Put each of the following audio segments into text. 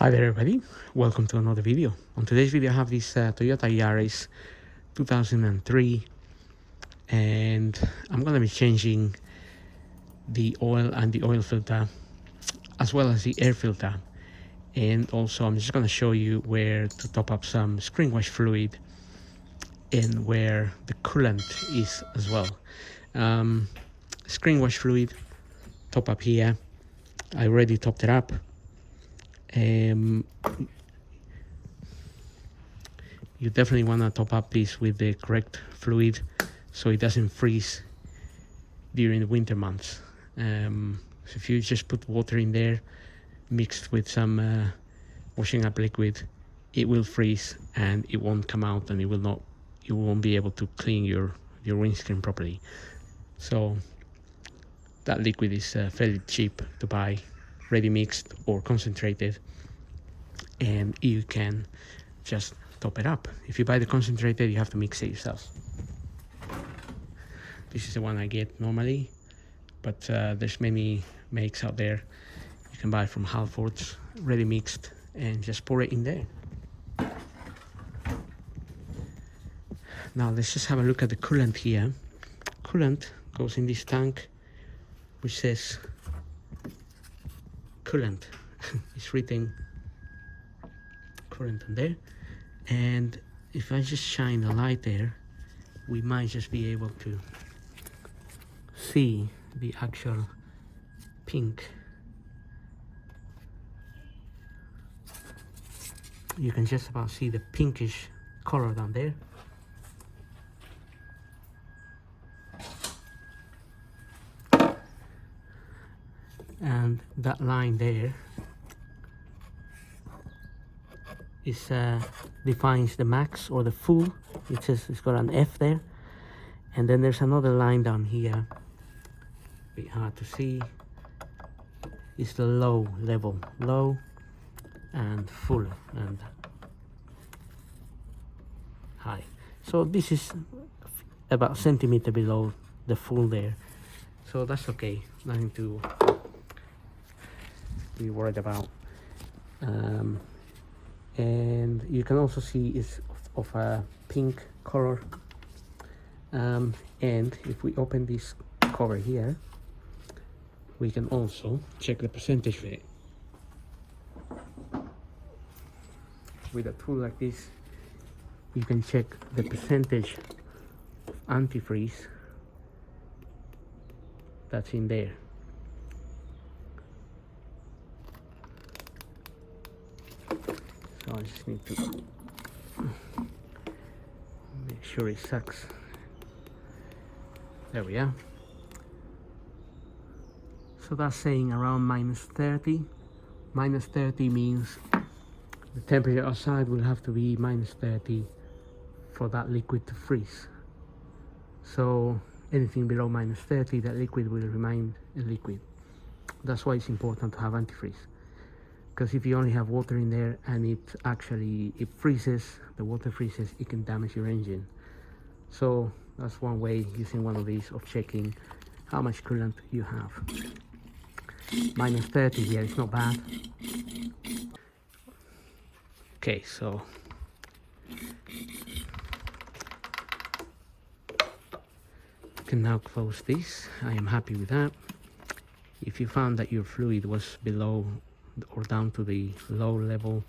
Hi there everybody, welcome to another video. On today's video I have this Toyota Yaris 2003 and I'm going to be changing the oil and the oil filter as well as the air filter, and also I'm just going to show you where to top up some screen wash fluid and where the coolant is as well. Screen wash fluid top up here, I already topped it up. You definitely want to top up this with the correct fluid so it doesn't freeze during the winter months. So if you just put water in there mixed with some washing up liquid, it will freeze and it won't come out, and you won't be able to clean your windscreen properly. So that liquid is fairly cheap to buy, ready mixed or concentrated, and you can just top it up. If you buy the concentrated, you have to mix it yourself. This is the one I get normally, but there's many makes out there. You can buy from Halfords, ready mixed, and just pour it in there. Now let's just have a look at the coolant here. Coolant goes in this tank which says coolant. It's written coolant on there, and if I just shine a light there, we might just be able to see the actual pink. You can just about see the pinkish color down there. And that line there is defines the max or the full. It says it's got an F there, and then there's another line down here, a bit hard to see. It's the low level, low and full and high. So this is about a centimeter below the full there, so that's okay, nothing to be worried about. And you can also see it's of a pink color, and if we open this cover here, we can also check the percentage of it. With a tool like this, you can check the percentage of antifreeze that's in there. So I just need to make sure it sucks. There we are. So that's saying around -30. -30 means the temperature outside will have to be -30 for that liquid to freeze. So anything below -30, that liquid will remain a liquid. That's why it's important to have antifreeze, because if you only have water in there and it freezes, the water freezes, it can damage your engine. So that's one way, using one of these, of checking how much coolant you have. -30 here is not bad. Okay, so you can now close this. I am happy with that. If you found that your fluid was below or down to the low level,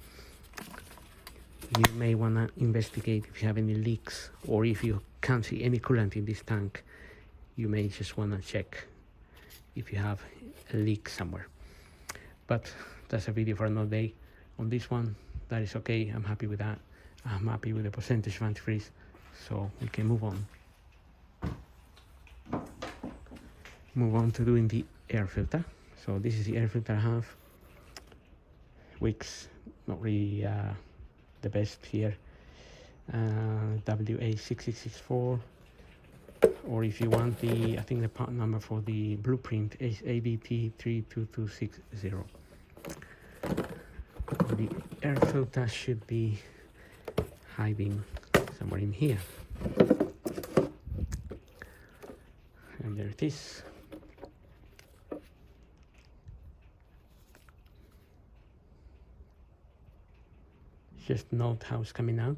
you may want to investigate if you have any leaks, or if you can't see any coolant in this tank, you may just want to check if you have a leak somewhere. But that's a video for another day. On this one, that is okay. I'm happy with that. I'm happy with the percentage of antifreeze, so we can move on to doing the air filter. So this is the air filter I have. Wicks, not really the best here. WA6664, or if you want I think the part number for the blueprint is ADT32260. The air filter should be hiding somewhere in here, and there it is. Just note how it's coming out.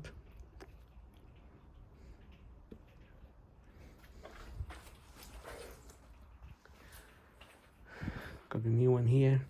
Got the new one here.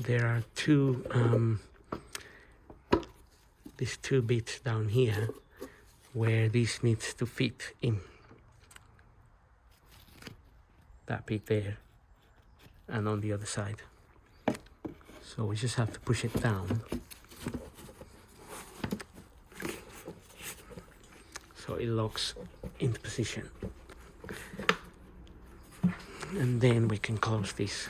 There are these two bits down here where this needs to fit in. That bit there and on the other side. So we just have to push it down. So it locks into position. And then we can close this.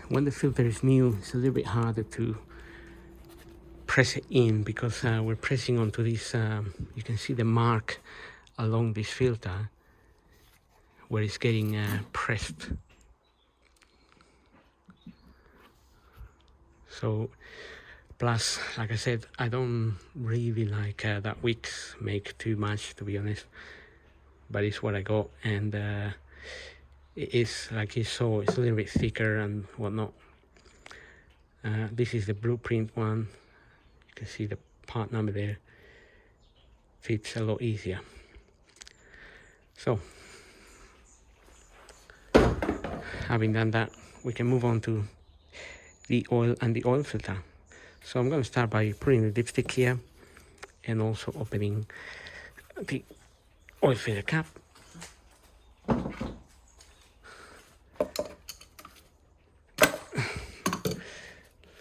When the filter is new, it's a little bit harder to press it in because we're pressing onto this, you can see the mark along this filter where it's getting pressed. So, plus, like I said, I don't really like that Wix make too much, to be honest, but it's what I got, and it is, like you saw, it's a little bit thicker and whatnot. This is the blueprint one. You can see the part number there. Fits a lot easier. So, having done that, we can move on to the oil and the oil filter. So I'm going to start by putting the dipstick here and also opening the oil filter cap.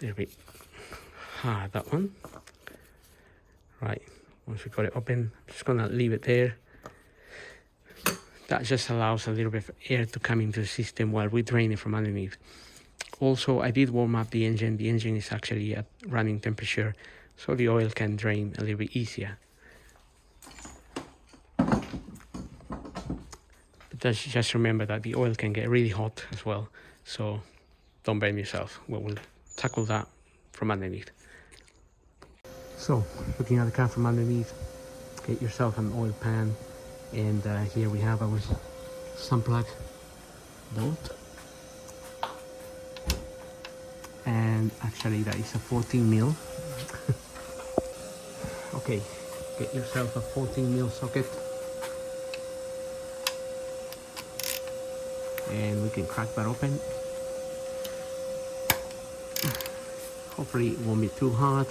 A little bit hard, that one. Right, once we got it open, I'm just gonna leave it there. That just allows a little bit of air to come into the system while we drain it from underneath. Also, I did warm up the engine. The engine is actually at running temperature, so the oil can drain a little bit easier. But just remember that the oil can get really hot as well, so don't burn yourself. We'll tackle that from underneath. So, looking at the car from underneath, get yourself an oil pan, and here we have our Sunplug bolt. And actually that is a 14mm. Okay, get yourself a 14mm socket, and we can crack that open. Hopefully it won't be too hard.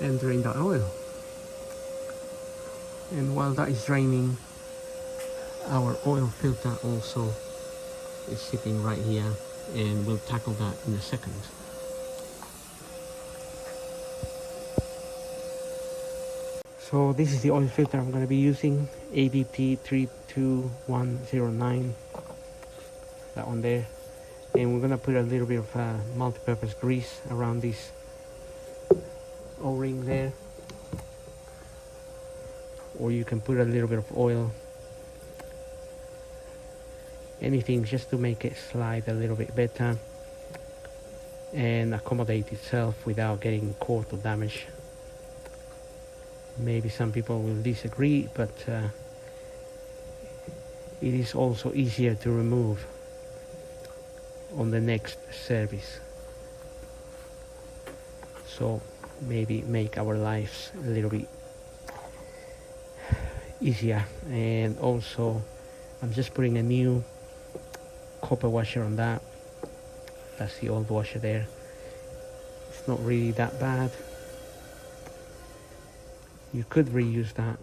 entering the oil. And while that is draining, our oil filter also is sitting right here, and we'll tackle that in a second. So this is the oil filter I'm going to be using, ADT 32109, that one there. And we're going to put a little bit of multi-purpose grease around this O-ring there. Or you can put a little bit of oil. Anything just to make it slide a little bit better and accommodate itself without getting caught or damaged. Maybe some people will disagree, but it is also easier to remove on the next service. So maybe make our lives a little bit easier. And also I'm just putting a new copper washer on that. That's the old washer there. It's not really that bad. You could reuse that,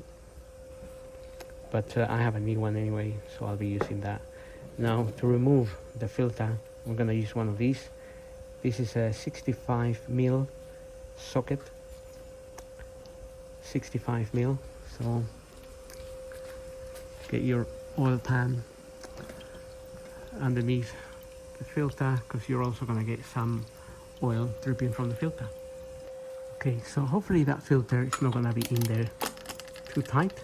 but I have a new one anyway, so I'll be using that. Now to remove the filter, we're gonna use one of these. This is a 65mm socket, 65mm. So get your oil pan underneath the filter, because you're also gonna get some oil dripping from the filter. Okay, so hopefully that filter is not gonna be in there too tight,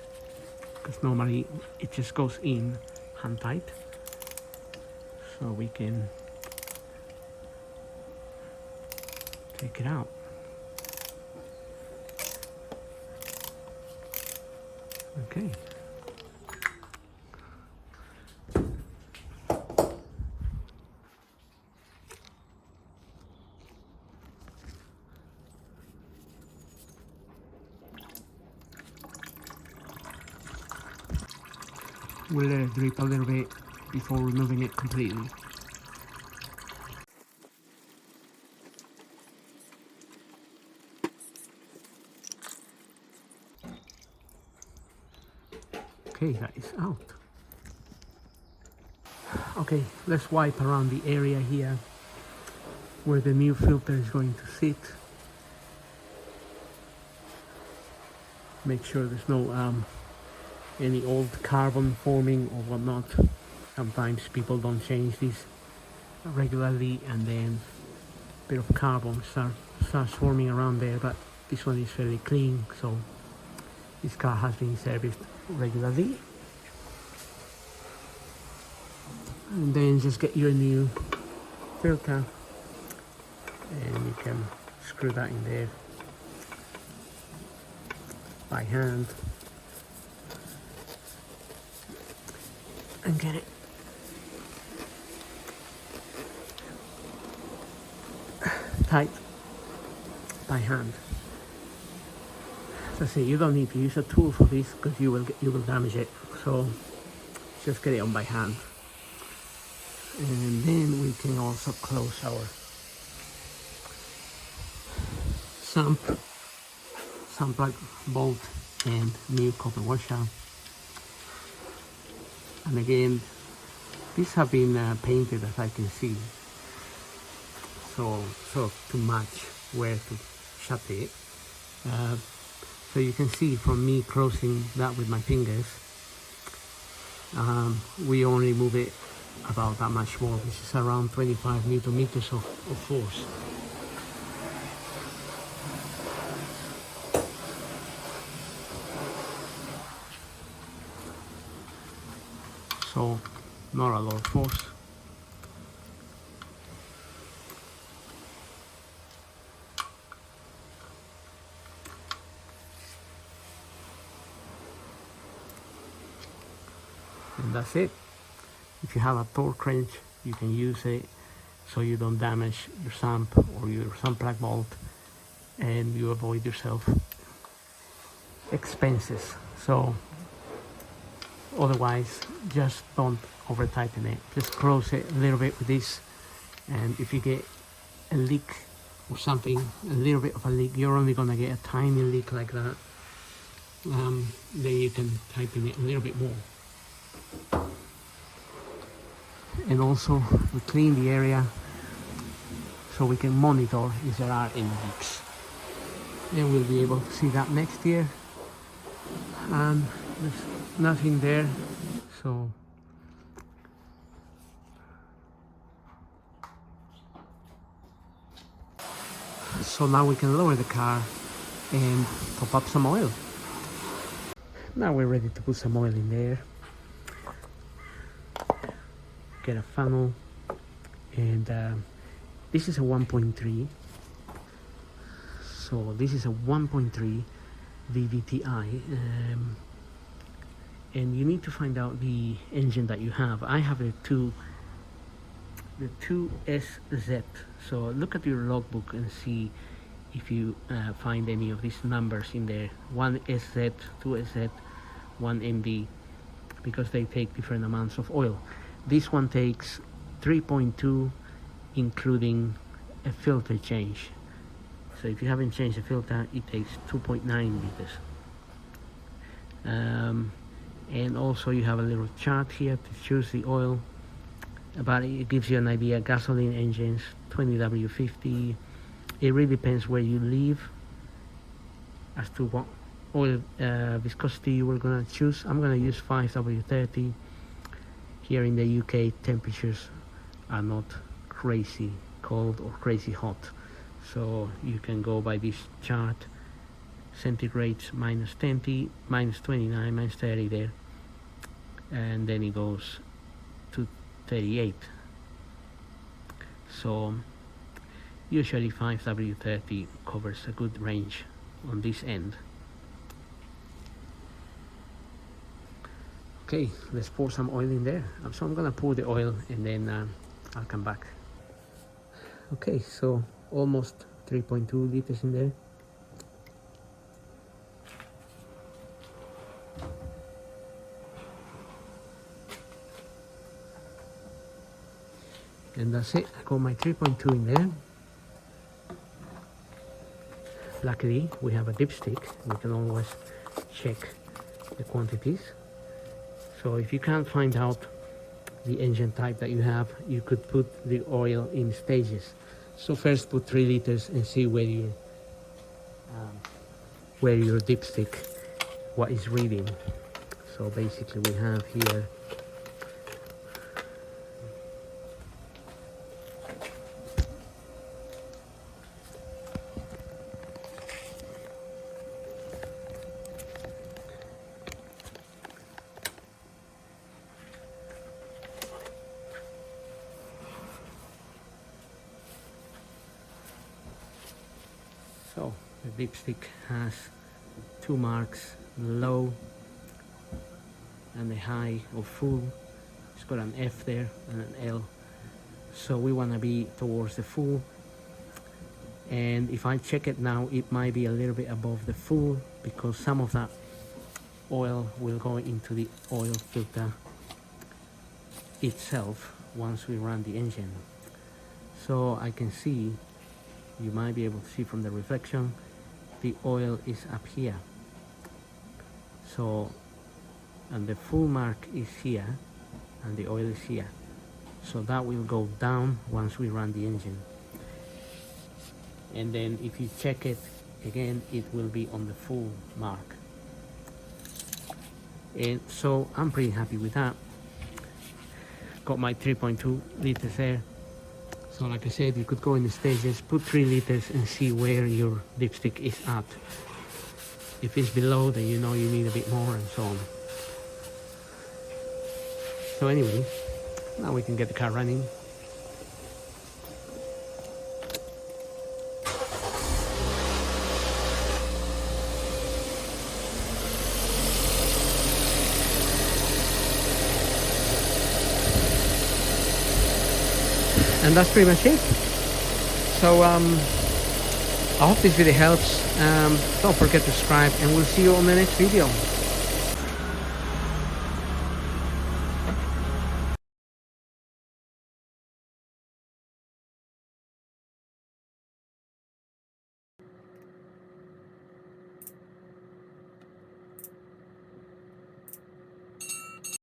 because normally it just goes in hand tight. So we can take it out. Okay. We'll let it drip a little bit before removing it completely. Okay, that is out. Okay, let's wipe around the area here where the new filter is going to sit. Make sure there's no any old carbon forming or whatnot. Sometimes people don't change these regularly, and then a bit of carbon starts forming around there, but this one is fairly clean, so this car has been serviced regularly. And then just get your new filter, and you can screw that in there by hand and get it tight by hand. As I say, you don't need to use a tool for this, because you will damage it. So just get it on by hand. And then we can also close our sump plug, bolt, and new copper washer. And again, these have been painted, as I can see, so to match where to shut it. So you can see from me crossing that with my fingers, we only move it about that much more, which is around 25 Newton meters of force. So not a lot of force. And that's it. If you have a torque wrench, you can use it so you don't damage your sump or your sump plug bolt, and you avoid yourself expenses. So otherwise, just don't over tighten it. Just close it a little bit with this, and if you get a leak or something, a little bit of a leak, you're only gonna get a tiny leak like that. Then you can tighten it a little bit more. And also we clean the area so we can monitor if there are any leaks. And we'll be able to see that next year. And there's nothing there, so now we can lower the car and top up some oil. Now we're ready to put some oil in there. Get a funnel, and this is a 1.3. So this is a 1.3 VVTi, and you need to find out the engine that you have. I have the 2SZ. So look at your logbook and see if you find any of these numbers in there. 1SZ, 2SZ, 1MD, because they take different amounts of oil. This one takes 3.2, including a filter change. So if you haven't changed the filter, it takes 2.9 liters. And also you have a little chart here to choose the oil, but it gives you an idea. Gasoline engines 20W50. It really depends where you live as to what oil viscosity you were going to choose. I'm going to use 5W30. Here in the UK, temperatures are not crazy cold or crazy hot, so you can go by this chart. Centigrades minus 20, minus 29, minus 30 there, and then it goes to 38. So usually 5W30 covers a good range on this end. Okay, let's pour some oil in there. So I'm gonna pour the oil and then I'll come back. Okay, so almost 3.2 liters in there. And that's it. I got my 3.2 in there. Luckily, we have a dipstick. We can always check the quantities. So if you can't find out the engine type that you have, you could put the oil in stages. So first put 3 liters and see where your dipstick, what is reading. So basically we have here so the dipstick has 2 marks, low and a high or full. It's got an F there and an L. So we want to be towards the full. And if I check it now, it might be a little bit above the full because some of that oil will go into the oil filter itself once we run the engine. So I can see, you might be able to see from the reflection, the oil is up here. So, and the full mark is here and the oil is here. So that will go down once we run the engine. And then if you check it again, it will be on the full mark. And so I'm pretty happy with that. Got my 3.2 liters there. So like I said, you could go in the stages, put 3 liters and see where your dipstick is at. If it's below, then you know you need a bit more and so on. So anyway, now we can get the car running. And that's pretty much it. So I hope this video helps. Don't forget to subscribe and we'll see you on the next video.